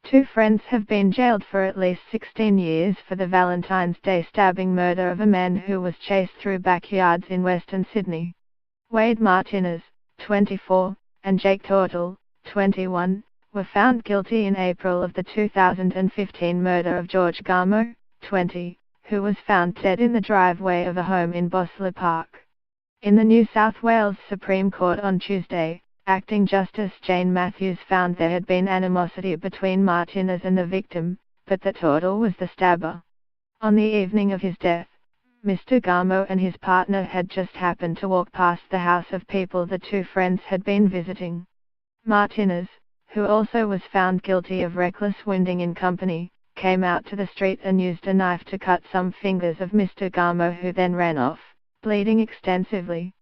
Two friends have been jailed for at least 16 years for the Valentine's Day stabbing murder of a man who was chased through backyards in Western Sydney. Wade Martinez, 24, and Jake Tortle, 21, were found guilty in April of the 2015 murder of George Garmo, 20, who was found dead in the driveway of a home in Bosler Park. In the New South Wales Supreme Court on Tuesday, Acting Justice Jane Matthews found there had been animosity between Martinez and the victim, but that Tortle was the stabber. On the evening of his death, Mr. Garmo and his partner had just happened to walk past the house of people the two friends had been visiting. Martinez, who also was found guilty of reckless wounding in company, came out to the street and used a knife to cut some fingers of Mr. Garmo, who then ran off, bleeding extensively.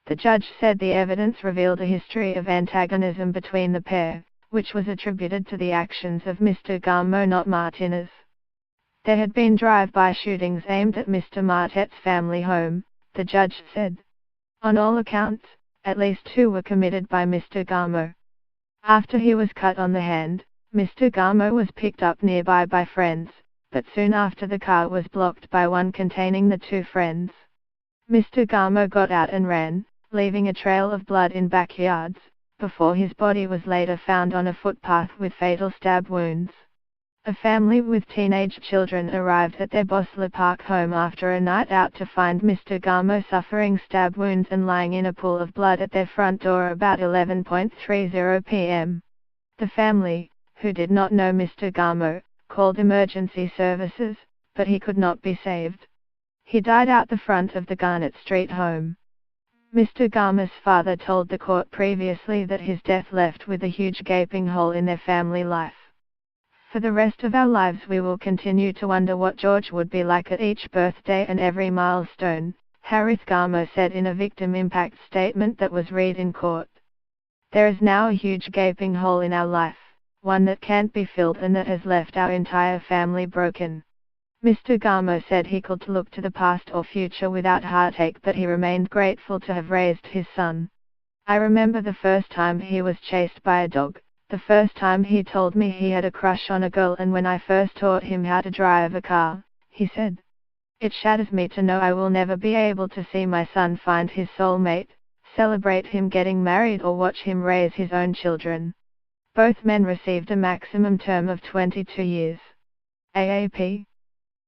The judge said the evidence revealed a history of antagonism between the pair, which was attributed to the actions of Mr. Garmo, not Martinez. There had been drive-by shootings aimed at Mr. Martet's family home, the judge said. On all accounts, at least two were committed by Mr. Garmo. After he was cut on the hand, Mr. Garmo was picked up nearby by friends, but soon after the car was blocked by one containing the two friends. Mr. Garmo got out and ran, leaving a trail of blood in backyards, before his body was later found on a footpath with fatal stab wounds. A family with teenage children arrived at their Bosler Park home after a night out to find Mr. Garmo suffering stab wounds and lying in a pool of blood at their front door about 11:30 p.m. The family, who did not know Mr. Garmo, called emergency services, but he could not be saved. He died out the front of the Garnett Street home. Mr. Garmo's father told the court previously that his death left with a huge gaping hole in their family life. For the rest of our lives we will continue to wonder what George would be like at each birthday and every milestone, Harith Garmo said in a victim impact statement that was read in court. There is now a huge gaping hole in our life, one that can't be filled and that has left our entire family broken. Mr. Garmo said he could look to the past or future without heartache, but he remained grateful to have raised his son. I remember the first time he was chased by a dog, the first time he told me he had a crush on a girl, and when I first taught him how to drive a car, he said. It shatters me to know I will never be able to see my son find his soulmate, celebrate him getting married, or watch him raise his own children. Both men received a maximum term of 22 years. AAP